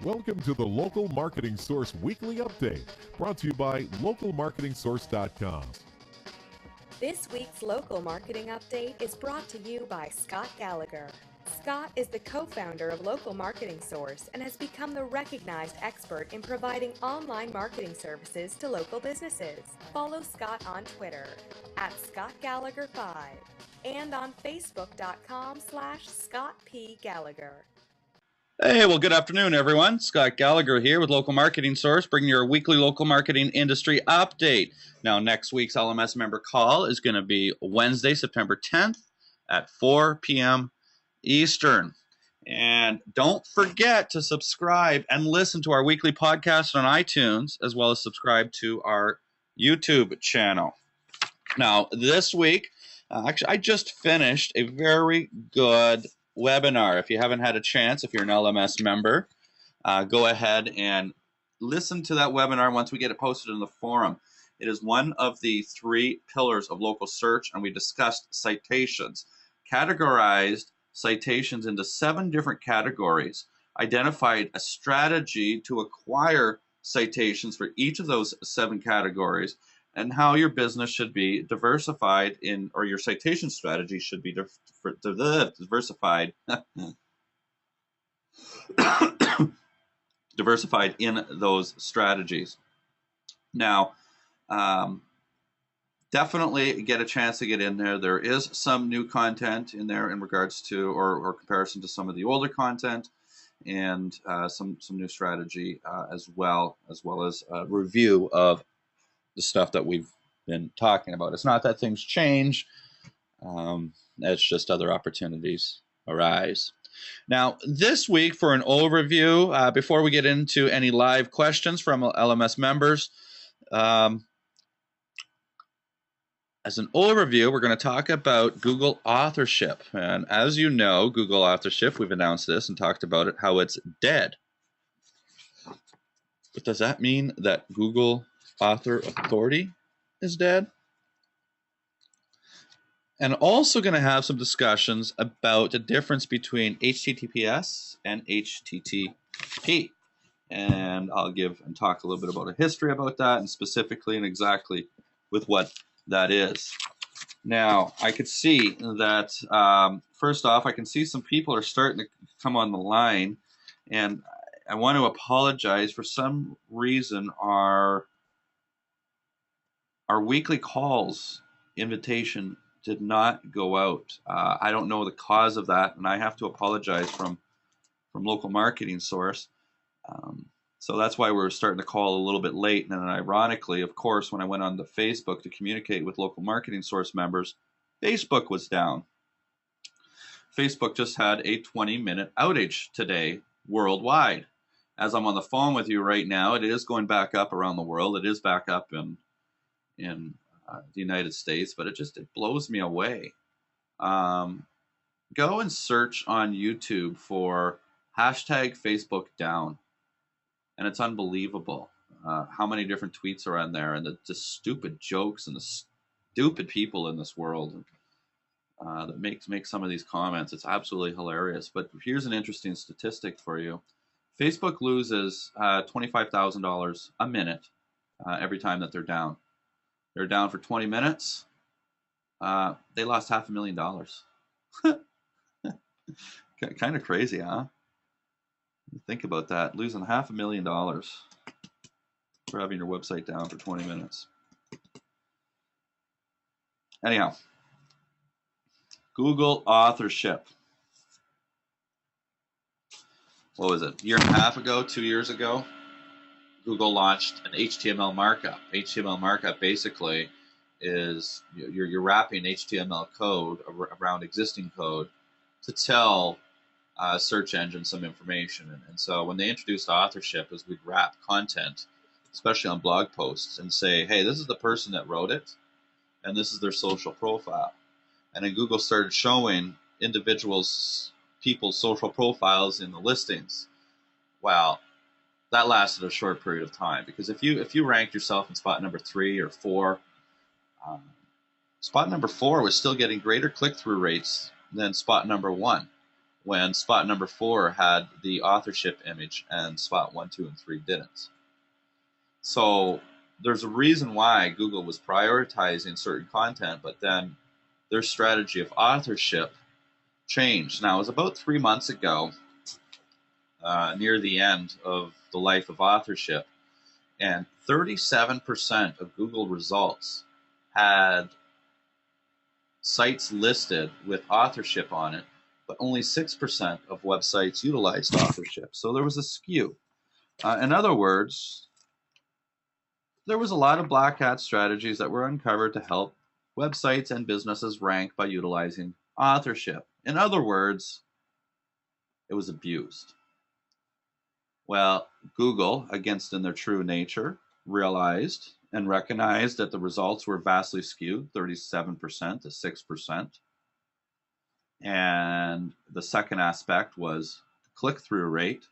Welcome to the Local Marketing Source Weekly Update, brought to you by localmarketingsource.com. This week's Local Marketing Update is brought to you by Scott Gallagher. Scott is the co-founder of Local Marketing Source and has become the recognized expert in providing online marketing services to local businesses. Follow Scott on Twitter at ScottGallagher5 and on Facebook.com/ScottPGallagher. Hey, well, good afternoon, everyone. Scott Gallagher here with Local Marketing Source, bringing you a weekly local marketing industry update. Now, next week's LMS member call is going to be Wednesday, September 10th at 4 p.m. Eastern. And don't forget to subscribe and listen to our weekly podcast on iTunes, as well as subscribe to our YouTube channel. Now, this week, I just finished a very good webinar. If you haven't had a chance, if you're an LMS member, go ahead and listen to that webinar once we get it posted in the forum. It is one of the 3 pillars of local search, and we discussed citations, categorized citations into 7 different categories, identified a strategy to acquire citations for each of those 7 categories, and how your business should be diversified in, or your citation strategy should be diversified diversified in those strategies. Now, definitely get a chance to get in there. There is some new content in there in regards to, or comparison to some of the older content, and some new strategy as well as a review of the stuff that we've been talking about. It's not that things change. It's just other opportunities arise. Now, this week, for an overview, before we get into any live questions from LMS members, as an overview, we're going to talk about Google authorship. And as you know, Google authorship, we've announced this and talked about it, how it's dead. But does that mean that Google author authority is dead? And also going to have some discussions about the difference between HTTPS and HTTP. And I'll give and talk a little bit about a history about that, and specifically and exactly with what that is. Now, I could see that, first off, I can see some people are starting to come on the line, and I want to apologize. For some reason, our weekly calls invitation did not go out. I don't know the cause of that, and I have to apologize from Local Marketing Source. So that's why we're starting to call a little bit late. And then ironically, of course, when I went on to Facebook to communicate with Local Marketing Source members, Facebook was down. Facebook just had a 20-minute outage today worldwide. As I'm on the phone with you right now, it is going back up around the world. It is back up in the United States, but it blows me away. Go and search on YouTube for #Facebook down, and it's unbelievable how many different tweets are on there, and the stupid jokes and the stupid people in this world that make some of these comments. It's absolutely hilarious. But here's an interesting statistic for you. Facebook loses $25,000 a minute every time that they're down. They're down for 20 minutes. They lost $500,000. Kind of crazy, huh? Think about that. Losing $500,000 for having your website down for 20 minutes. Anyhow, Google authorship. What was it? A year and a half ago, 2 years ago? Google launched an HTML markup. HTML markup basically is you're wrapping HTML code around existing code to tell search engine some information. And so when they introduced authorship, is we'd wrap content, especially on blog posts, and say, hey, this is the person that wrote it, and this is their social profile. And then Google started showing people's social profiles in the listings. Wow. That lasted a short period of time, because if you ranked yourself in spot number 3 or 4, spot number 4 was still getting greater click-through rates than spot number 1. when spot number 4 had the authorship image and spot 1, 2, and 3 didn't. So there's a reason why Google was prioritizing certain content, but then their strategy of authorship changed. Now, it was about 3 months ago, near the end of the life of authorship, and 37% of Google results had sites listed with authorship on it, but only 6% of websites utilized authorship. So there was a skew. In other words, there was a lot of black hat strategies that were uncovered to help websites and businesses rank by utilizing authorship. In other words, it was abused. Well, Google, against in their true nature, realized and recognized that the results were vastly skewed, 37% to 6%. And the second aspect was the click-through rate.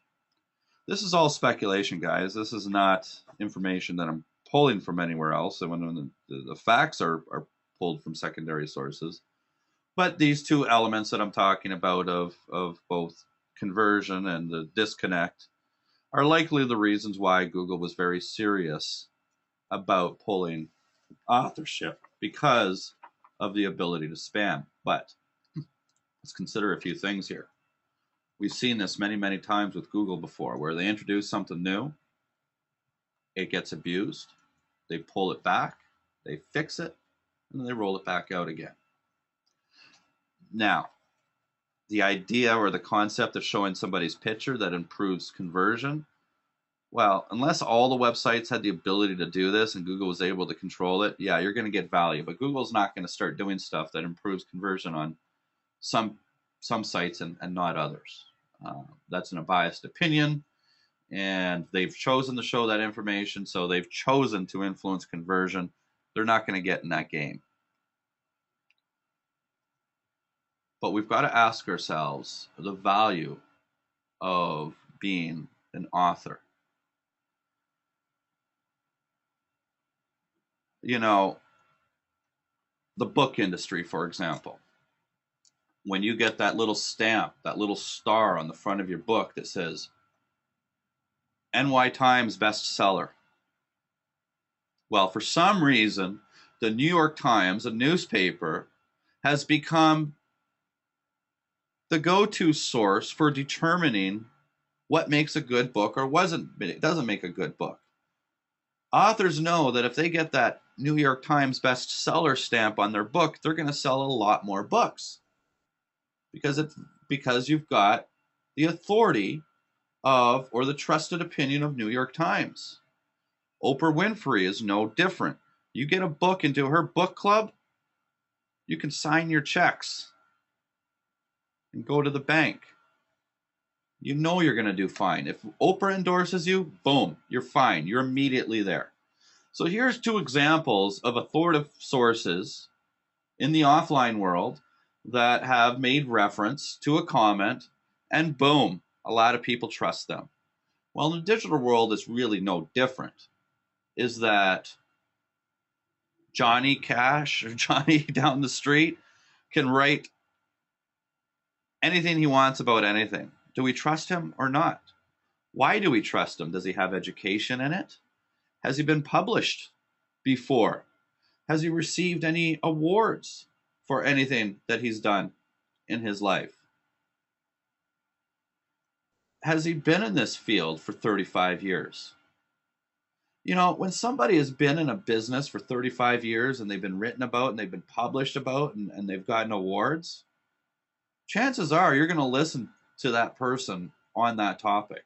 This is all speculation, guys. This is not information that I'm pulling from anywhere else. And when the facts are pulled from secondary sources. But these two elements that I'm talking about of both conversion and the disconnect are likely the reasons why Google was very serious about pulling authorship, because of the ability to spam. But let's consider a few things here. We've seen this many, many times with Google before, where they introduce something new, it gets abused, they pull it back, they fix it, and then they roll it back out again. Now, the idea or the concept of showing somebody's picture that improves conversion, well, unless all the websites had the ability to do this and Google was able to control it, yeah, you're going to get value. But Google's not going to start doing stuff that improves conversion on some sites and not others. That's a biased opinion, and they've chosen to show that information, so they've chosen to influence conversion. They're not going to get in that game. But we've got to ask ourselves the value of being an author. You know, the book industry, for example, when you get that little stamp, that little star on the front of your book that says NY Times bestseller. Well, for some reason, the New York Times, a newspaper, has become the go-to source for determining what makes a good book or doesn't make a good book. Authors know that if they get that New York Times bestseller stamp on their book, they're going to sell a lot more books, because you've got the authority of, or the trusted opinion of, New York Times. Oprah Winfrey is no different. You get a book into her book club, you can sign your checks and go to the bank. You know you're going to do fine. If Oprah endorses you, boom, you're fine. You're immediately there. So here's two examples of authoritative sources in the offline world that have made reference to a comment, and boom, a lot of people trust them. Well, in the digital world, it's really no different. Is that Johnny Cash or Johnny down the street can write anything he wants about anything. Do we trust him or not? Why do we trust him? Does he have education in it? Has he been published before? Has he received any awards for anything that he's done in his life? Has he been in this field for 35 years? You know, when somebody has been in a business for 35 years and they've been written about and they've been published about and they've gotten awards, chances are you're going to listen to that person on that topic.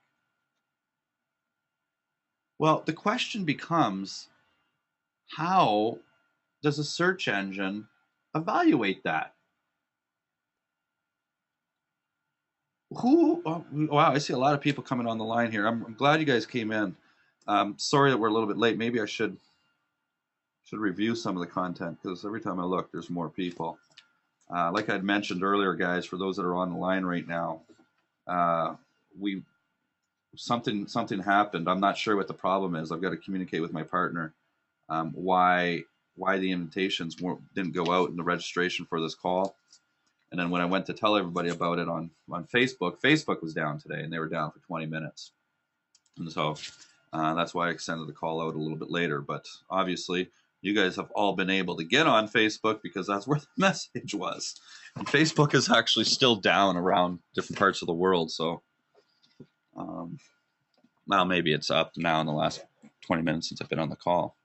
Well, the question becomes, how does a search engine evaluate that? Oh, wow, I see a lot of people coming on the line here. I'm glad you guys came in. Sorry that we're a little bit late. Maybe I should review some of the content, because every time I look, there's more people. Like I'd mentioned earlier, guys, for those that are on the line right now, something happened. I'm not sure what the problem is. I've got to communicate with my partner why the invitations didn't go out in the registration for this call. And then when I went to tell everybody about it on Facebook, Facebook was down today, and they were down for 20 minutes. And so that's why I extended the call out a little bit later. But obviously, you guys have all been able to get on Facebook because that's where the message was. And Facebook is actually still down around different parts of the world. So, well, maybe it's up now in the last 20 minutes since I've been on the call.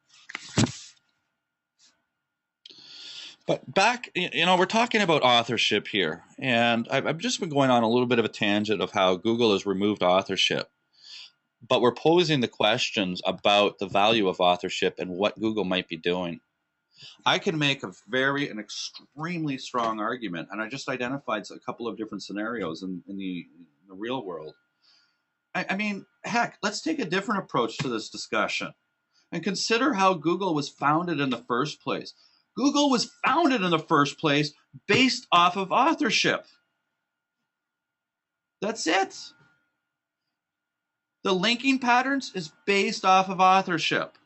But back, we're talking about authorship here. And I've just been going on a little bit of a tangent of how Google has removed authorship. But we're posing the questions about the value of authorship and what Google might be doing. I can make an extremely strong argument, and I just identified a couple of different scenarios in the real world. I mean, heck, let's take a different approach to this discussion and consider how Google was founded in the first place. Google was founded in the first place based off of authorship. That's it. The linking patterns is based off of authorship.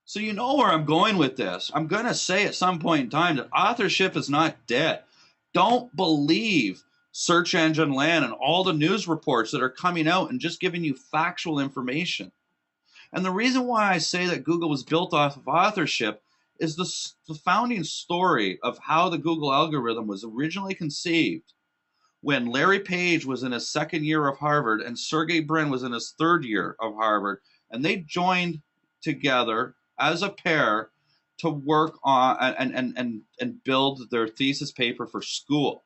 So you know where I'm going with this. I'm going to say at some point in time that authorship is not dead. Don't believe search engine land and all the news reports that are coming out and just giving you factual information. And the reason why I say that Google was built off of authorship is the founding story of how the Google algorithm was originally conceived when Larry Page was in his second year of Harvard and Sergey Brin was in his third year of Harvard, and they joined together as a pair to work on and build their thesis paper for school.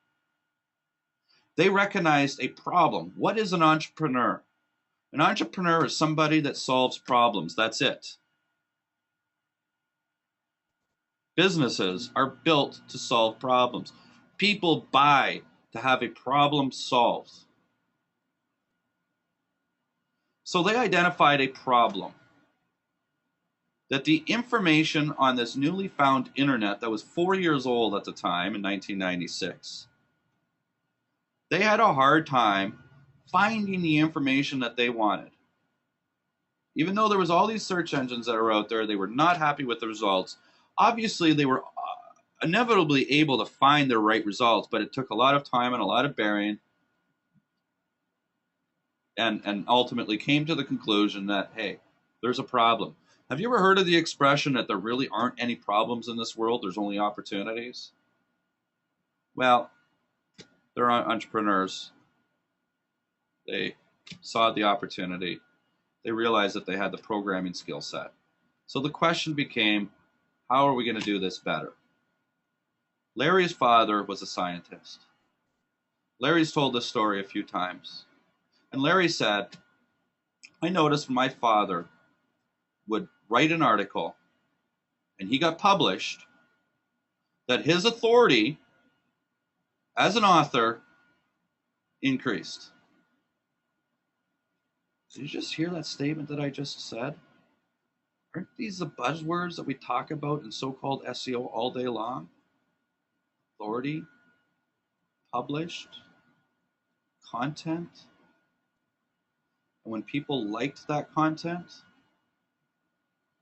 They recognized a problem. What is an entrepreneur? An entrepreneur is somebody that solves problems. That's it. Businesses are built to solve problems. People buy to have a problem solved. So they identified a problem. That the information on this newly found internet that was 4 years old at the time in 1996, they had a hard time finding the information that they wanted. Even though there was all these search engines that are out there, they were not happy with the results. Obviously, they were inevitably able to find the right results, but it took a lot of time and a lot of burying, and ultimately came to the conclusion that, hey, there's a problem. Have you ever heard of the expression that there really aren't any problems in this world, there's only opportunities? Well, they're entrepreneurs. They saw the opportunity. They realized that they had the programming skill set. So the question became, how are we going to do this better? Larry's father was a scientist. Larry's told this story a few times. And Larry said, I noticed when my father would write an article and he got published, that his authority as an author increased. Did you just hear that statement that I just said? Aren't these the buzzwords that we talk about in so-called SEO all day long? Authority, published, content. And when people liked that content,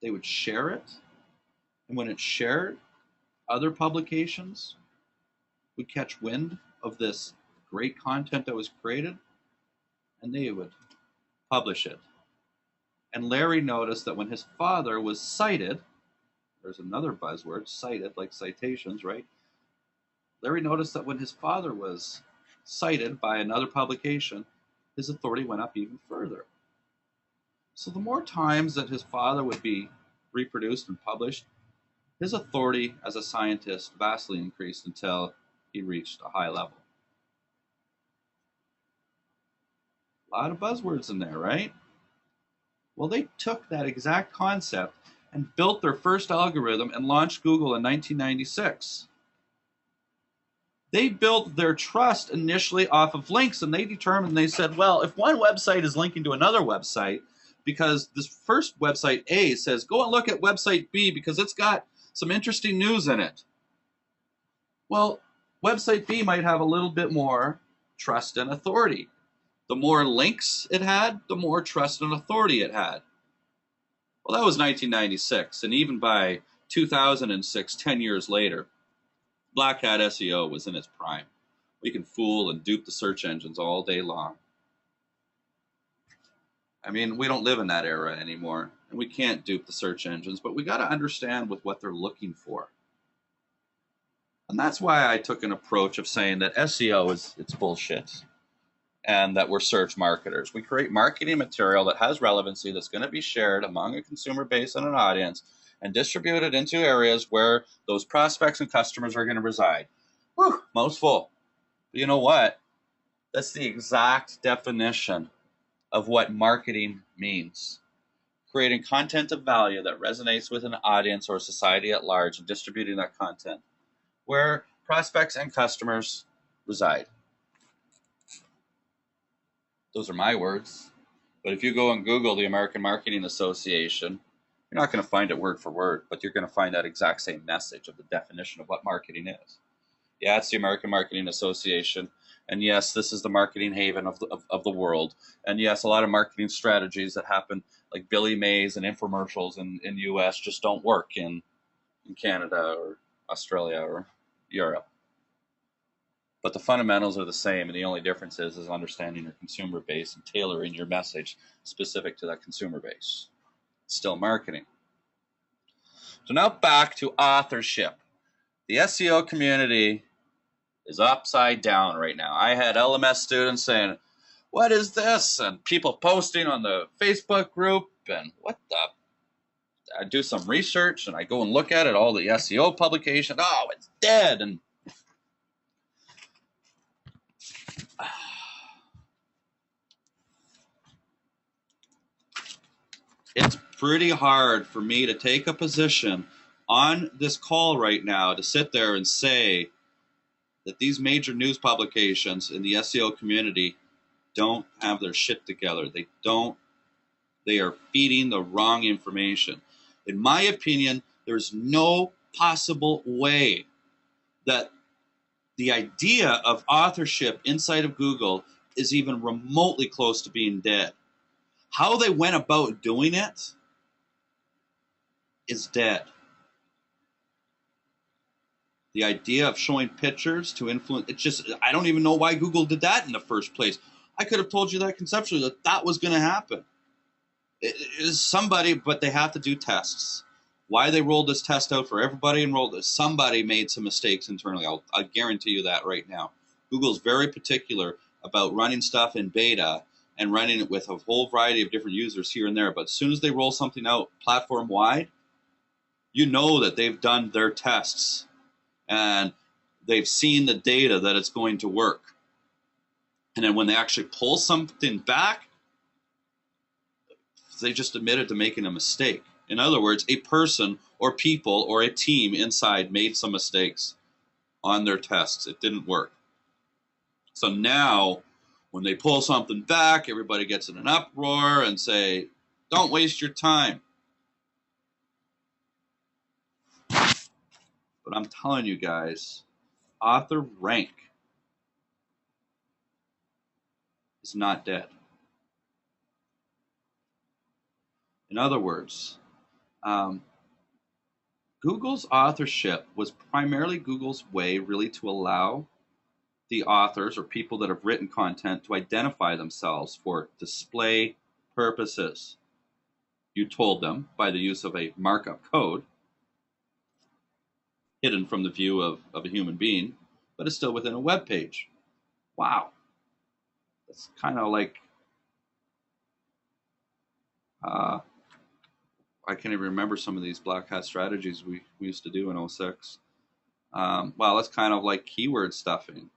they would share it. And when it's shared, other publications would catch wind of this great content that was created, and they would publish it. And Larry noticed that when his father was cited, there's another buzzword, cited, like citations, right? Larry noticed that when his father was cited by another publication, his authority went up even further. So the more times that his father would be reproduced and published, his authority as a scientist vastly increased until he reached a high level. A lot of buzzwords in there, right? Well, they took that exact concept and built their first algorithm and launched Google in 1996. They built their trust initially off of links, and they said, well, if one website is linking to another website, because this first website A says, go and look at website B because it's got some interesting news in it. Well, website B might have a little bit more trust and authority. The more links it had, the more trust and authority it had. Well, that was 1996, and even by 2006, 10 years later, Black hat SEO was in its prime. We can fool and dupe the search engines all day long. I mean, we don't live in that era anymore, and we can't dupe the search engines, but we got to understand with what they're looking for. And that's why I took an approach of saying that SEO it's bullshit and that we're search marketers. We create marketing material that has relevancy, that's going to be shared among a consumer base and an audience and distributed into areas where those prospects and customers are going to reside. Whew, mouthful. But you know what? That's the exact definition of what marketing means. Creating content of value that resonates with an audience or society at large and distributing that content where prospects and customers reside. Those are my words. But if you go and Google the American Marketing Association, you're not going to find it word for word, but you're going to find that exact same message of the definition of what marketing is. Yeah, it's the American Marketing Association. And yes, this is the marketing haven of the world. And yes, a lot of marketing strategies that happen, like Billy Mays and infomercials in US, just don't work in Canada or Australia or Europe. But the fundamentals are the same, and the only difference is understanding your consumer base and tailoring your message specific to that consumer base. It's still marketing. So now back to authorship. The SEO community is upside down right now. I had LMS students saying, "What is this?" and people posting on the Facebook group, and what the? I do some research and I go and look at it, all the SEO publications. Oh, it's dead. And it's pretty hard for me to take a position on this call right now to sit there and say that these major news publications in the SEO community don't have their shit together. They are feeding the wrong information. In my opinion, there's no possible way that the idea of authorship inside of Google is even remotely close to being dead. How they went about doing it is dead. The idea of showing pictures to influence, I don't even know why Google did that in the first place. I could have told you that conceptually, that was going to happen. It is somebody, but they have to do tests. Why they rolled this test out for everybody enrolled this, somebody made some mistakes internally. I guarantee you that right now. Google's very particular about running stuff in beta and running it with a whole variety of different users here and there. But as soon as they roll something out platform-wide, you know that they've done their tests and they've seen the data that it's going to work. And then when they actually pull something back, they just admitted to making a mistake. In other words, a person or people or a team inside made some mistakes on their tests. It didn't work. So now, when they pull something back, everybody gets in an uproar and say, don't waste your time. But I'm telling you guys, author rank is not dead. In other words, Google's authorship was primarily Google's way really to allow the authors or people that have written content to identify themselves for display purposes. You told them by the use of a markup code, hidden from the view of a human being, but it's still within a web page. Wow. That's kind of like, I can't even remember some of these black hat strategies we used to do in 06. Well, that's kind of like keyword stuffing.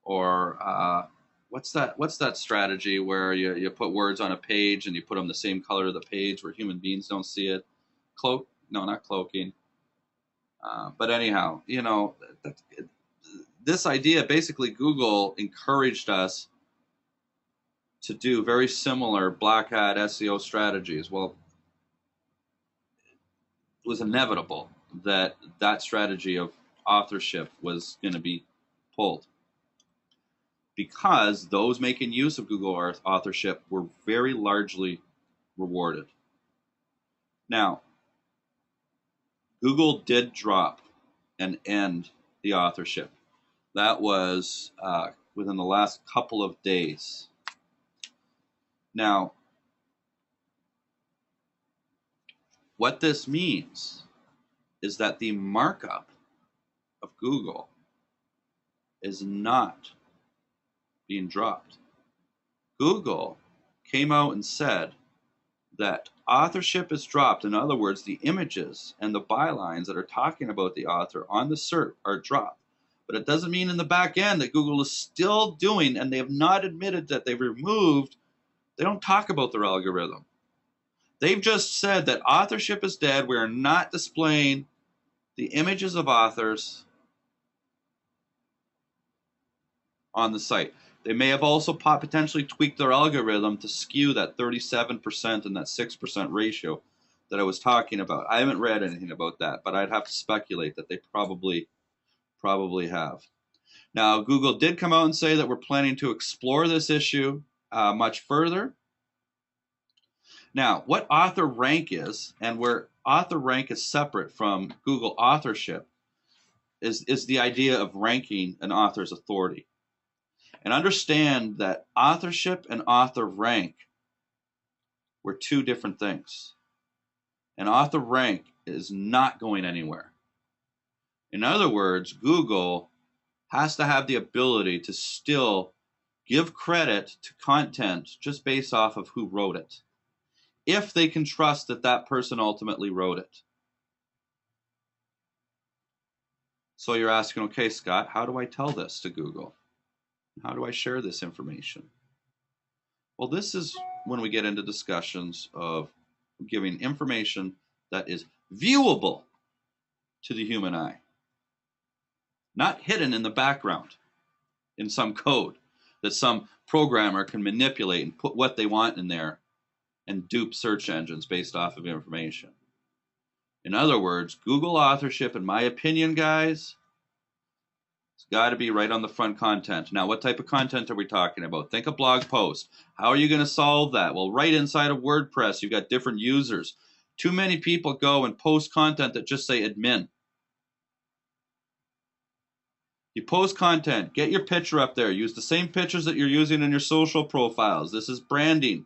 Or what's that strategy where you put words on a page and you put them the same color of the page where human beings don't see it? No, not cloaking. But anyhow, you know, this idea, basically Google encouraged us to do very similar black hat SEO strategies. Well, it was inevitable that strategy of authorship was going to be pulled, because those making use of Google authorship were very largely rewarded. Now, Google did drop and end the authorship. That was within the last couple of days. Now, what this means is that the markup of Google is not being dropped. Google came out and said that authorship is dropped. In other words, the images and the bylines that are talking about the author on the SERP are dropped. But it doesn't mean in the back end that Google is still doing, and they have not admitted that they've removed, they don't talk about their algorithm. They've just said that authorship is dead. We are not displaying the images of authors on the site. They may have also potentially tweaked their algorithm to skew that 37% and that 6% ratio that I was talking about. I haven't read anything about that, but I'd have to speculate that they probably have. Now, Google did come out and say that we're planning to explore this issue much further. Now, what author rank is, and where author rank is separate from Google authorship, is the idea of ranking an author's authority. And understand that authorship and author rank were two different things. And author rank is not going anywhere. In other words, Google has to have the ability to still give credit to content just based off of who wrote it, if they can trust that that person ultimately wrote it. So you're asking, okay, Scott, how do I tell this to Google? How do I share this information? Well, this is when we get into discussions of giving information that is viewable to the human eye, not hidden in the background in some code that some programmer can manipulate and put what they want in there and dupe search engines based off of information. In other words, Google authorship, in my opinion, guys, it's got to be right on the front content. Now, what type of content are we talking about? Think a blog post. How are you going to solve that? Well, right inside of WordPress, you've got different users. Too many people go and post content that just say admin. You post content, get your picture up there. Use the same pictures that you're using in your social profiles. This is branding.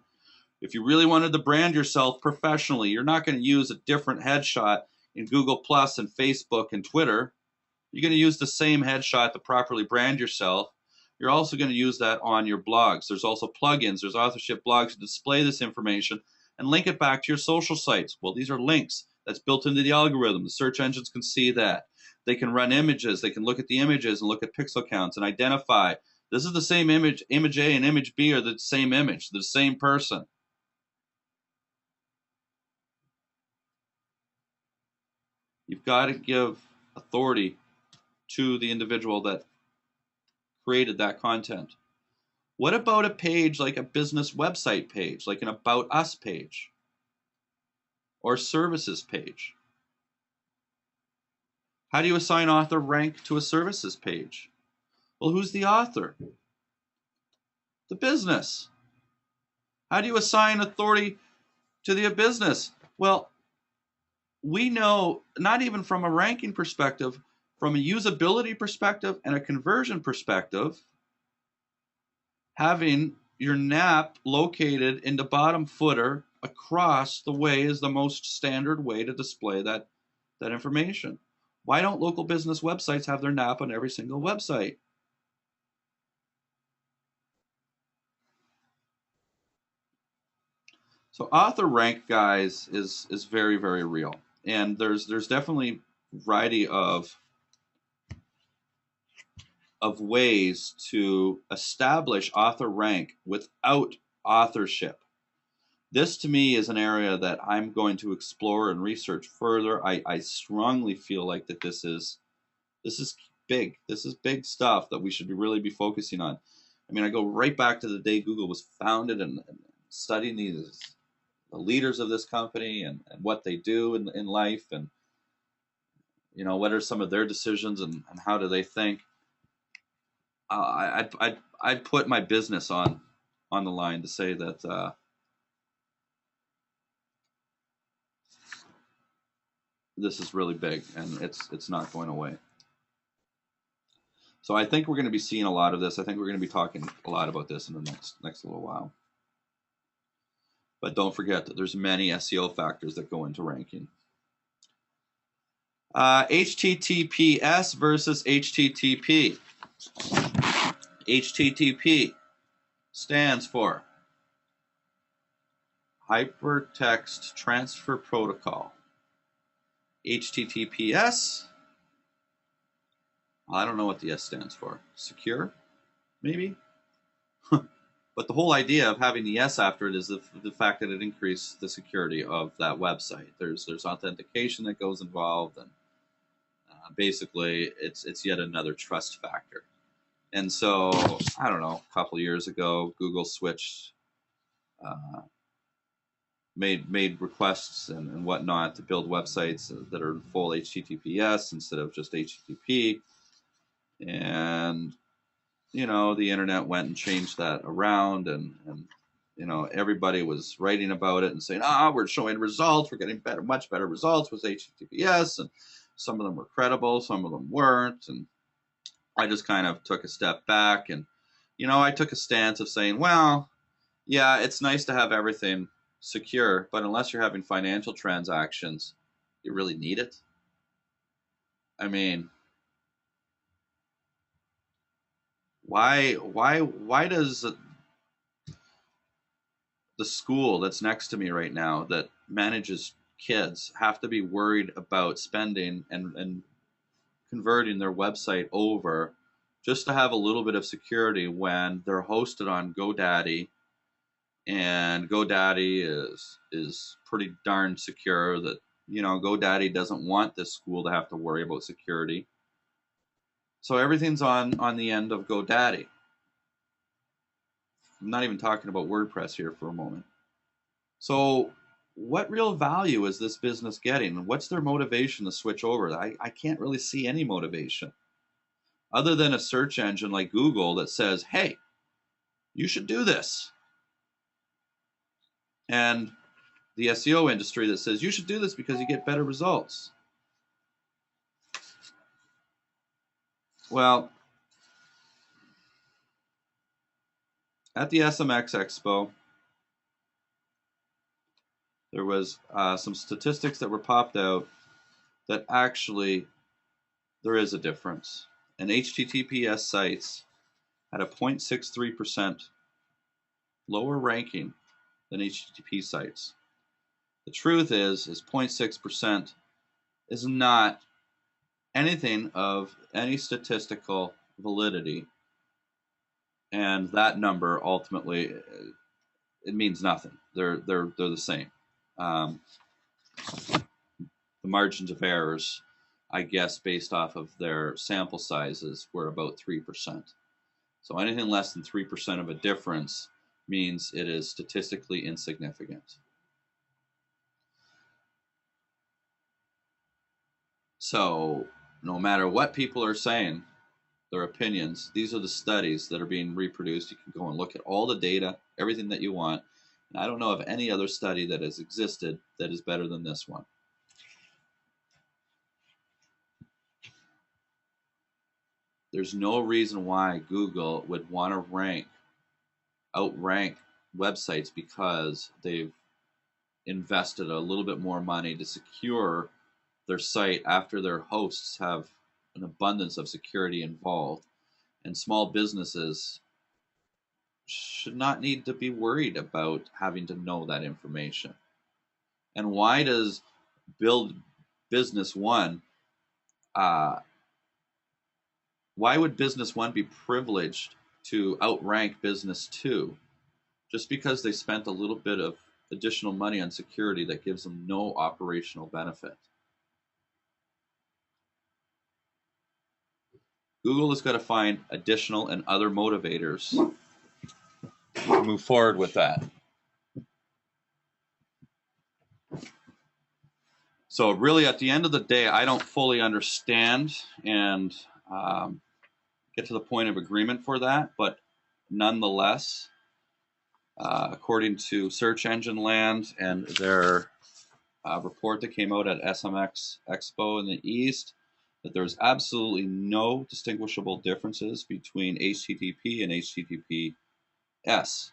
If you really wanted to brand yourself professionally, you're not going to use a different headshot in Google Plus and Facebook and Twitter. You're going to use the same headshot to properly brand yourself. You're also going to use that on your blogs. There's also plugins. There's authorship blogs to display this information and link it back to your social sites. Well, these are links that's built into the algorithm. The search engines can see that. They can run images. They can look at the images and look at pixel counts and identify this is the same image. Image A and image B are the same image, the same person. You've got to give authority to the individual that created that content. What about a page like a business website page, like an About Us page or services page? How do you assign author rank to a services page? Well, who's the author? The business. How do you assign authority to the business? Well, we know, not even from a ranking perspective, from a usability perspective and a conversion perspective, having your NAP located in the bottom footer across the way is the most standard way to display that information. Why don't local business websites have their NAP on every single website? So author rank, guys, is very, very real. And there's definitely a variety of ways to establish author rank without authorship. This to me is an area that I'm going to explore and research further. I strongly feel like that this is big. This is big stuff that we should really be focusing on. I mean, I go right back to the day Google was founded and studying the leaders of this company and what they do in life, and what are some of their decisions and how do they think. I'd put my business on the line to say that this is really big and it's not going away. So I think we're going to be seeing a lot of this. I think we're going to be talking a lot about this in the next little while. But don't forget that there's many SEO factors that go into ranking. HTTPS versus HTTP. HTTP stands for Hypertext Transfer Protocol. HTTPS, I don't know what the S stands for. Secure, maybe? But the whole idea of having the S after it is the fact that it increases the security of that website. There's authentication that goes involved, and basically it's yet another trust factor. And so, I don't know, a couple of years ago, Google switched, made requests and whatnot to build websites that are full HTTPS instead of just HTTP. And, you know, the internet went and changed that around, and you know, everybody was writing about it and saying, we're showing results, we're getting much better results with HTTPS, and some of them were credible, some of them weren't. And I just kind of took a step back, and, you know, I took a stance of saying, well, yeah, it's nice to have everything secure, but unless you're having financial transactions, you really need it. I mean, why does the school that's next to me right now that manages kids have to be worried about spending and converting their website over just to have a little bit of security when they're hosted on GoDaddy, and GoDaddy is pretty darn secure that, you know, GoDaddy doesn't want this school to have to worry about security. So everything's on the end of GoDaddy. I'm not even talking about WordPress here for a moment. So what real value is this business getting? What's their motivation to switch over? I can't really see any motivation other than a search engine like Google that says, hey, you should do this. And the SEO industry that says you should do this because you get better results. Well, at the SMX Expo, there was some statistics that were popped out that actually there is a difference. And HTTPS sites had a 0.63% lower ranking than HTTP sites. The truth is 0.6% is not anything of any statistical validity, and that number ultimately, it means nothing. They're the same. The margins of errors, I guess, based off of their sample sizes, were about 3%. So anything less than 3% of a difference means it is statistically insignificant. So no matter what people are saying, their opinions, these are the studies that are being reproduced. You can go and look at all the data, everything that you want. And I don't know of any other study that has existed that is better than this one. There's no reason why Google would want to outrank websites because they've invested a little bit more money to secure their site after their hosts have an abundance of security involved. And small businesses should not need to be worried about having to know that information. And why does Build Business One, why would Business One be privileged to outrank Business Two just because they spent a little bit of additional money on security that gives them no operational benefit? Google has got to find additional and other motivators to move forward with that. So really, at the end of the day, I don't fully understand and get to the point of agreement for that. But nonetheless, according to Search Engine Land and their report that came out at SMX Expo in the East, that there's absolutely no distinguishable differences between HTTP and HTTPS.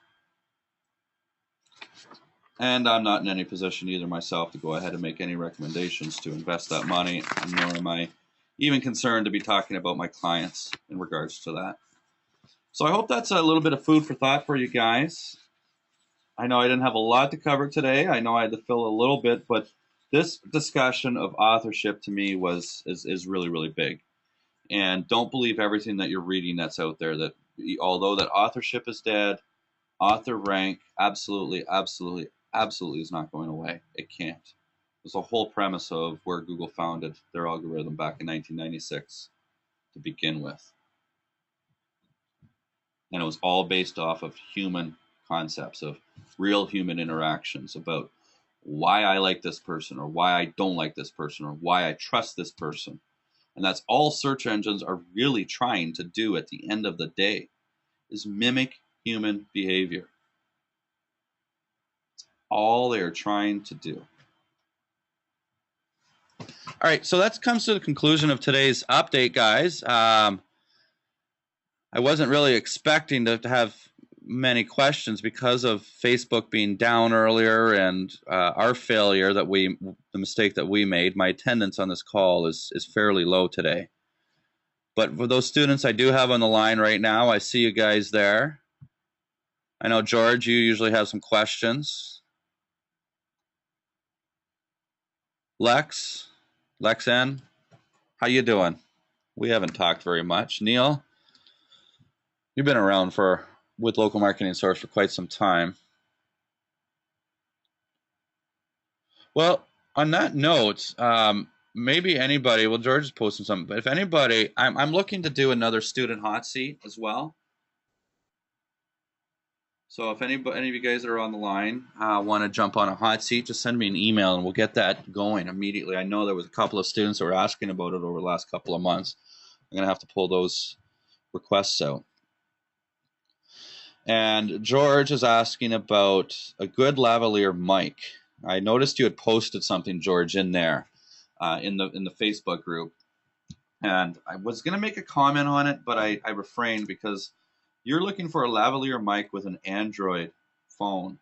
And I'm not in any position either myself to go ahead and make any recommendations to invest that money, nor am I even concerned to be talking about my clients in regards to that. So I hope that's a little bit of food for thought for you guys. I know I didn't have a lot to cover today. I know I had to fill a little bit, but this discussion of authorship to me is really, really big. And don't believe everything that you're reading that's out there. That although that authorship is dead, author rank absolutely is not going away. It can't. It's the whole premise of where Google founded their algorithm back in 1996 to begin with. And it was all based off of human concepts, of real human interactions, about why I like this person or why I don't like this person or why I trust this person. And that's all search engines are really trying to do at the end of the day, is mimic human behavior. All they are trying to do. All right, so that comes to the conclusion of today's update, guys. I wasn't really expecting to have many questions because of Facebook being down earlier and our failure the mistake that we made. My attendance on this call is fairly low today. But for those students I do have on the line right now, I see you guys there. I know, George, you usually have some questions. Lex N, how you doing? We haven't talked very much. Neil, you've been around with Local Marketing Source for quite some time. Well, on that note, maybe anybody, well, George is posting something, but if anybody, I'm looking to do another student hot seat as well. So if any of you guys that are on the line want to jump on a hot seat, just send me an email and we'll get that going immediately. I know there was a couple of students that were asking about it over the last couple of months. I'm going to have to pull those requests out. And George is asking about a good lavalier mic. I noticed you had posted something, George, in there, in the Facebook group. And I was going to make a comment on it, but I refrained because you're looking for a lavalier mic with an Android phone.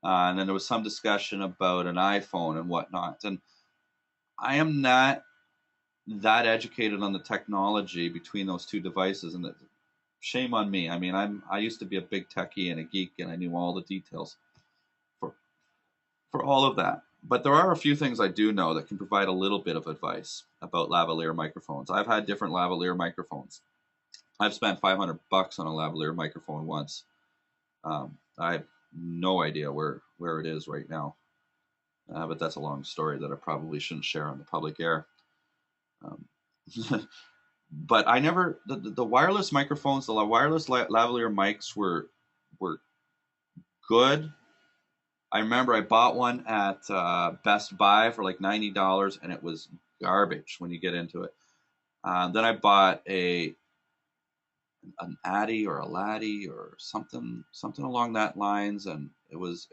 And then there was some discussion about an iPhone and whatnot. And I am not that educated on the technology between those two devices. And shame on me. I mean, I used to be a big techie and a geek, and I knew all the details for all of that. But there are a few things I do know that can provide a little bit of advice about lavalier microphones. I've had different lavalier microphones. I've spent $500 on a lavalier microphone once. I have no idea where it is right now, but that's a long story that I probably shouldn't share on the public air. But I never the wireless microphones, the wireless lavalier mics were good. I remember I bought one at Best Buy for like $90, and it was garbage when you get into it. Then I bought an Addy or a Laddie or something along that lines, and it was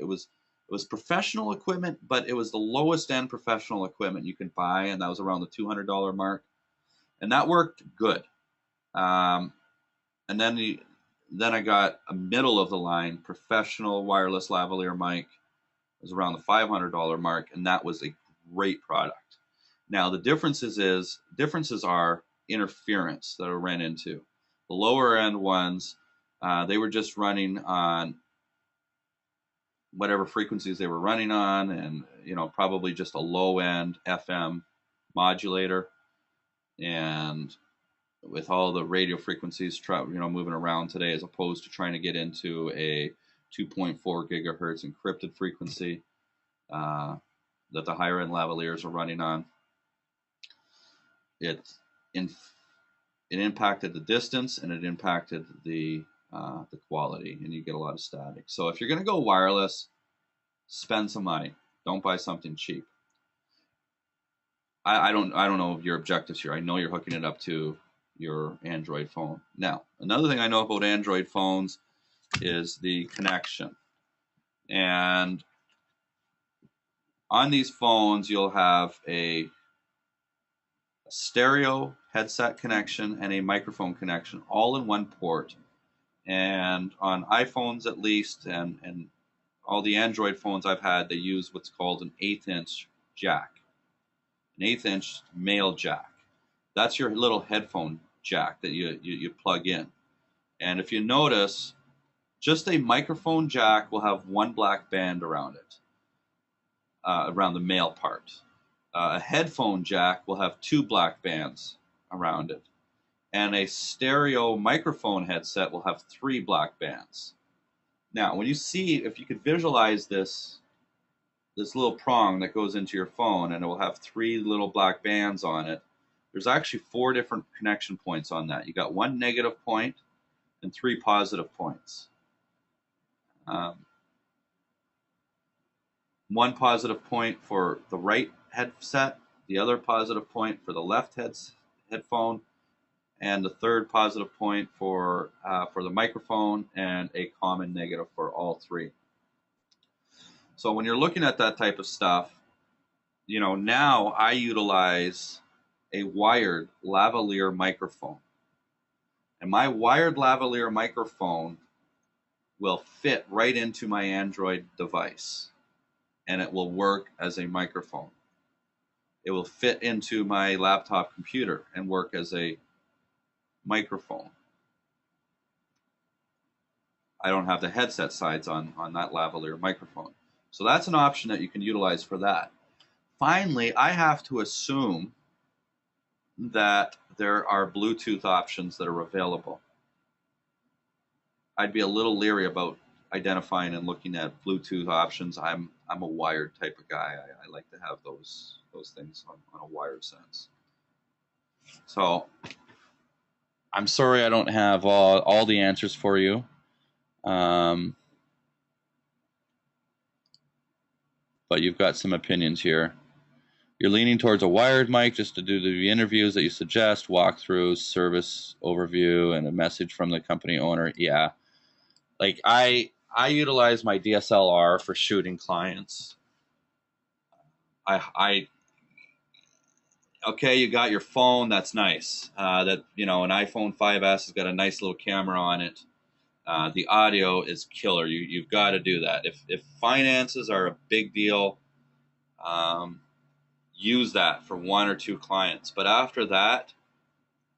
professional equipment, but it was the lowest end professional equipment you can buy, and that was around the $200 mark, and that worked good. And then I got a middle of the line professional wireless lavalier mic. It was around the $500 mark, and that was a great product. Now the differences are interference that I ran into. The lower end ones, they were just running on whatever frequencies they were running on, and probably just a low end FM modulator, and with all the radio frequencies moving around today, as opposed to trying to get into a 2.4 gigahertz encrypted frequency that the higher end lavaliers are running on. It impacted the distance, and it impacted the quality, and you get a lot of static. So if you're going to go wireless, spend some money. Don't buy something cheap. I don't know your objectives here. I know you're hooking it up to your Android phone. Now, another thing I know about Android phones is the connection. And on these phones, you'll have a a stereo headset connection, and a microphone connection, all in one port. And on iPhones at least, and all the Android phones I've had, they use what's called an 1/8" jack, an 1/8" male jack. That's your little headphone jack that you plug in. And if you notice, just a microphone jack will have one black band around it, around the male part. A headphone jack will have two black bands around it. And a stereo microphone headset will have three black bands. Now, when you see, if you could visualize this little prong that goes into your phone, and it will have three little black bands on it, there's actually 4 different connection points on that. You got 1 negative point and 3 positive points. 1 positive point for the right headset, the other positive point for the left headphone, and the third positive point for the microphone, and a common negative for all 3. So when you're looking at that type of stuff, now I utilize a wired lavalier microphone. And my wired lavalier microphone will fit right into my Android device, and it will work as a microphone. It will fit into my laptop computer and work as a microphone. I don't have the headset sides on that lavalier microphone. So that's an option that you can utilize for that. Finally, I have to assume that there are Bluetooth options that are available. I'd be a little leery about identifying and looking at Bluetooth options. I'm a wired type of guy. I like to have those things on a wired sense. So I'm sorry I don't have all the answers for you. But you've got some opinions here. You're leaning towards a wired mic just to do the interviews that you suggest, walkthroughs, service overview, and a message from the company owner. Yeah. Like I utilize my DSLR for shooting clients. Okay, you got your phone, that's nice. An iPhone 5S has got a nice little camera on it. The audio is killer. You've got to do that. If finances are a big deal, use that for 1 or 2 clients. But after that,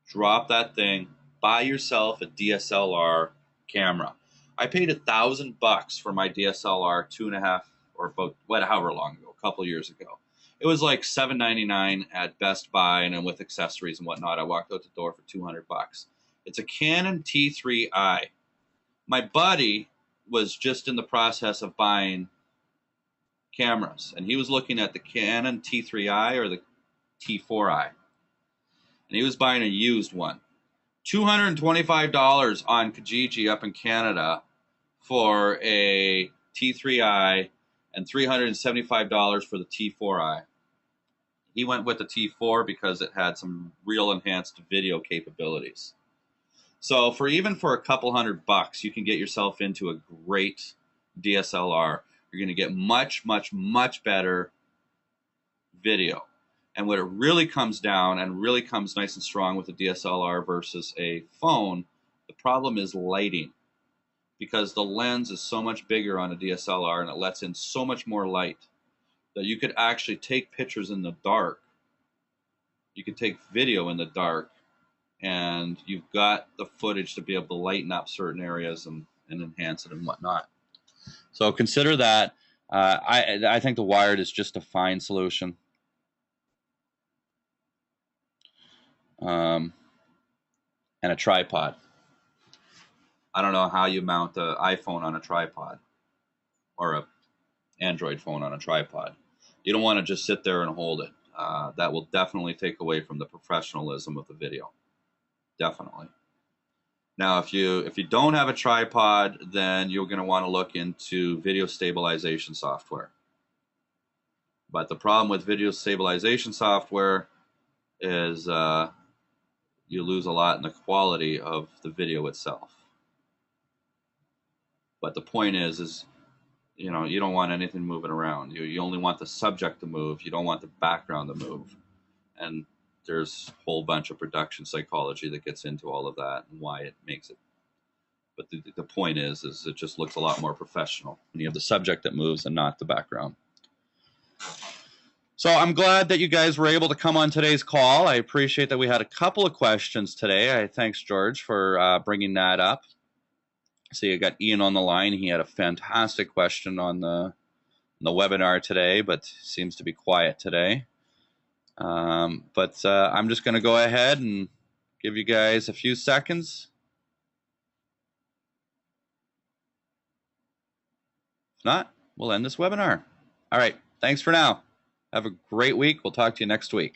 drop that thing. Buy yourself a DSLR camera. I paid $1,000 for my DSLR 2.5 or about however long ago, a couple years ago. It was like $7.99 at Best Buy, and then with accessories and whatnot, I walked out the door for $200. It's a Canon T3i. My buddy was just in the process of buying cameras, and he was looking at the Canon T3i or the T4i, and he was buying a used one. $225 on Kijiji up in Canada for a T3i, and $375 for the T4i. He went with the T4 because it had some real enhanced video capabilities. So for a couple $100, you can get yourself into a great DSLR. You're going to get much, much, much better video. And what it really comes down and really comes nice and strong with a DSLR versus a phone, the problem is lighting. Because the lens is so much bigger on a DSLR and it lets in so much more light that you could actually take pictures in the dark. You could take video in the dark, and you've got the footage to be able to lighten up certain areas and enhance it and whatnot. So consider that. I think the wired is just a fine solution. And a tripod. I don't know how you mount an iPhone on a tripod or an Android phone on a tripod. You don't want to just sit there and hold it. That will definitely take away from the professionalism of the video. Definitely. Now, if you don't have a tripod, then you're going to want to look into video stabilization software. But the problem with video stabilization software is you lose a lot in the quality of the video itself. But the point is you don't want anything moving around. You only want the subject to move. You don't want the background to move. And there's a whole bunch of production psychology that gets into all of that and why it makes it. But the point is it just looks a lot more professional when you have the subject that moves and not the background. So I'm glad that you guys were able to come on today's call. I appreciate that we had a couple of questions today. Thanks, George, for bringing that up. So you got Ian on the line. He had a fantastic question on the webinar today, but seems to be quiet today. But I'm just going to go ahead and give you guys a few seconds. If not, we'll end this webinar. All right. Thanks for now. Have a great week. We'll talk to you next week.